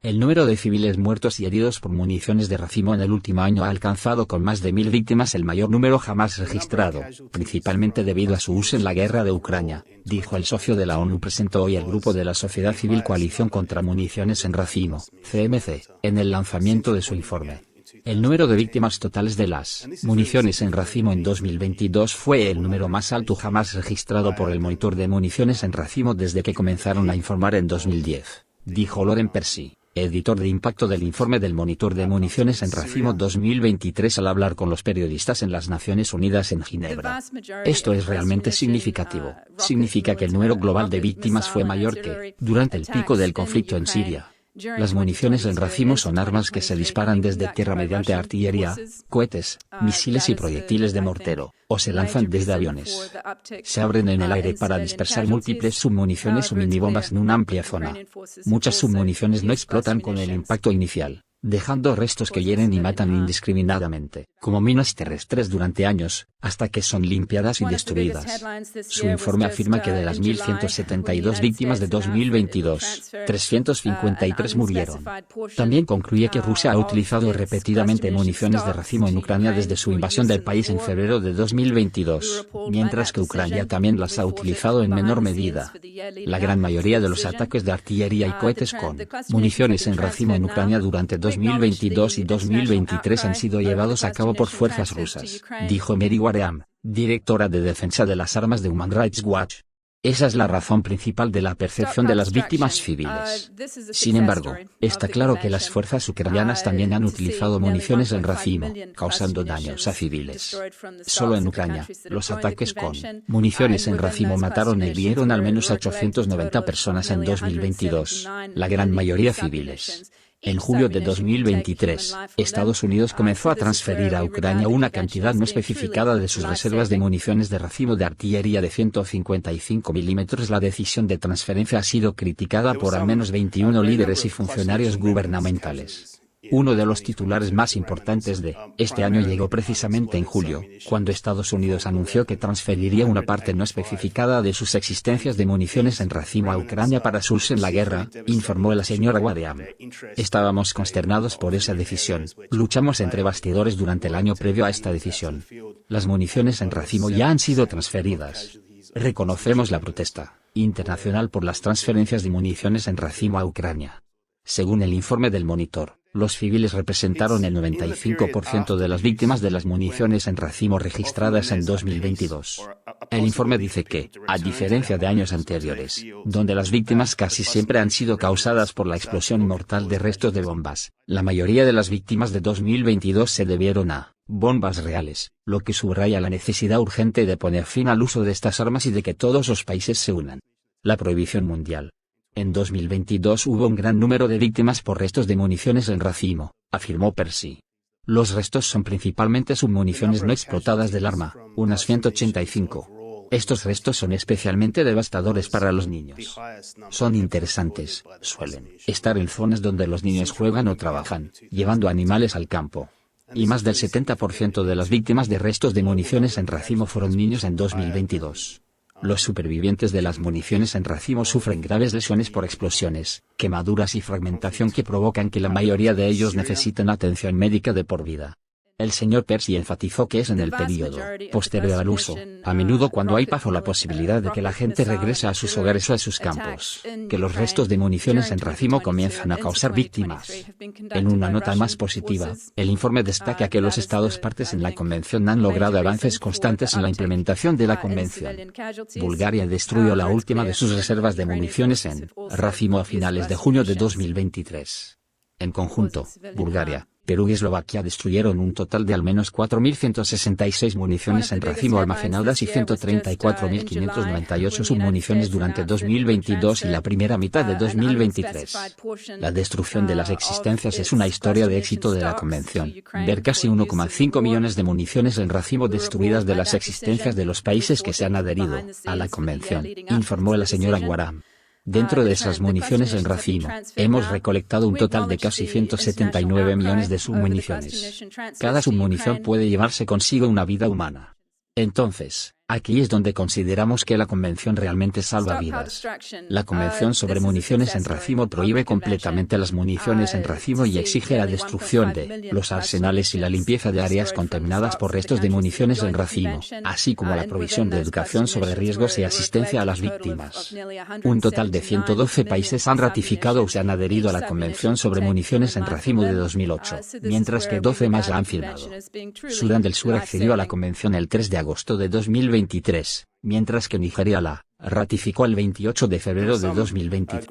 El número de civiles muertos y heridos por municiones de racimo en el último año ha alcanzado con más de 1000 víctimas el mayor número jamás registrado, principalmente debido a su uso en la guerra de Ucrania, dijo el socio de la ONU. Presentó hoy el grupo de la Sociedad Civil Coalición contra Municiones en Racimo, CMC, en el lanzamiento de su informe. El número de víctimas totales de las municiones en racimo en 2022 fue el número más alto jamás registrado por el monitor de municiones en racimo desde que comenzaron a informar en 2010, dijo Loren Percy, editor de impacto del informe del monitor de municiones en racimo 2023 al hablar con los periodistas en las Naciones Unidas en Ginebra. Esto es realmente significativo. Significa que el número global de víctimas fue mayor que durante el pico del conflicto en Siria. Las municiones en racimo son armas que se disparan desde tierra mediante artillería, cohetes, misiles y proyectiles de mortero, o se lanzan desde aviones. Se abren en el aire para dispersar múltiples submuniciones o minibombas en una amplia zona. Muchas submuniciones no explotan con el impacto inicial, dejando restos que hieren y matan indiscriminadamente, como minas terrestres durante años, hasta que son limpiadas y destruidas. Su informe afirma que de las 1.172 víctimas de 2022, 353 murieron. También concluye que Rusia ha utilizado repetidamente municiones de racimo en Ucrania desde su invasión del país en febrero de 2022, mientras que Ucrania también las ha utilizado en menor medida. La gran mayoría de los ataques de artillería y cohetes con municiones en racimo en Ucrania durante 2022 y 2023 han sido llevados a cabo por fuerzas rusas, dijo Mary Wareham, directora de defensa de las armas de Human Rights Watch. Esa es la razón principal de la percepción de las víctimas civiles. Sin embargo, está claro que las fuerzas ucranianas también han utilizado municiones en racimo, causando daños a civiles. Solo en Ucrania, los ataques con municiones en racimo mataron e hirieron al menos a 890 personas en 2022, la gran mayoría civiles. En julio de 2023, Estados Unidos comenzó a transferir a Ucrania una cantidad no especificada de sus reservas de municiones de racimo de artillería de 155 mm. La decisión de transferencia ha sido criticada por al menos 21 líderes y funcionarios gubernamentales. Uno de los titulares más importantes de este año llegó precisamente en julio, cuando Estados Unidos anunció que transferiría una parte no especificada de sus existencias de municiones en racimo a Ucrania para su uso en la guerra, informó la señora Wareham. Estábamos consternados por esa decisión, luchamos entre bastidores durante el año previo a esta decisión. Las municiones en racimo ya han sido transferidas. Reconocemos la protesta internacional por las transferencias de municiones en racimo a Ucrania. Según el informe del monitor, los civiles representaron el 95% de las víctimas de las municiones en racimo registradas en 2022. El informe dice que, a diferencia de años anteriores, donde las víctimas casi siempre han sido causadas por la explosión mortal de restos de bombas, la mayoría de las víctimas de 2022 se debieron a bombas reales, lo que subraya la necesidad urgente de poner fin al uso de estas armas y de que todos los países se unan. La prohibición mundial. En 2022 hubo un gran número de víctimas por restos de municiones en racimo, afirmó Percy. Los restos son principalmente submuniciones no explotadas del arma, unas 185. Estos restos son especialmente devastadores para los niños. Son interesantes, suelen estar en zonas donde los niños juegan o trabajan, llevando animales al campo. Y más del 70% de las víctimas de restos de municiones en racimo fueron niños en 2022. Los supervivientes de las municiones en racimo sufren graves lesiones por explosiones, quemaduras y fragmentación que provocan que la mayoría de ellos necesiten atención médica de por vida. El señor Percy enfatizó que es en el período posterior al uso, a menudo cuando hay paz o la posibilidad de que la gente regrese a sus hogares o a sus campos, que los restos de municiones en racimo comienzan a causar víctimas. En una nota más positiva, el informe destaca que los Estados partes en la Convención han logrado avances constantes en la implementación de la Convención. Bulgaria destruyó la última de sus reservas de municiones en racimo a finales de junio de 2023. En conjunto, Bulgaria, Perú y Eslovaquia destruyeron un total de al menos 4.166 municiones en racimo almacenadas y 134.598 submuniciones durante 2022 y la primera mitad de 2023. La destrucción de las existencias es una historia de éxito de la Convención. Ver casi 1,5 millones de municiones en racimo destruidas de las existencias de los países que se han adherido a la Convención, informó la señora Wareham. Dentro de esas municiones en racimo, hemos recolectado un total de casi 179 millones de submuniciones. Cada submunición puede llevarse consigo una vida humana. Entonces, Aquí es donde consideramos que la Convención realmente salva vidas. La Convención sobre municiones en racimo prohíbe completamente las municiones en racimo y exige la destrucción de los arsenales y la limpieza de áreas contaminadas por restos de municiones en racimo, así como la provisión de educación sobre riesgos y asistencia a las víctimas. Un total de 112 países han ratificado o se han adherido a la Convención sobre municiones en racimo de 2008, mientras que 12 más la han firmado. Sudán del Sur accedió a la Convención el 3 de agosto de 2023, mientras que Nigeria la ratificó el 28 de febrero de 2023.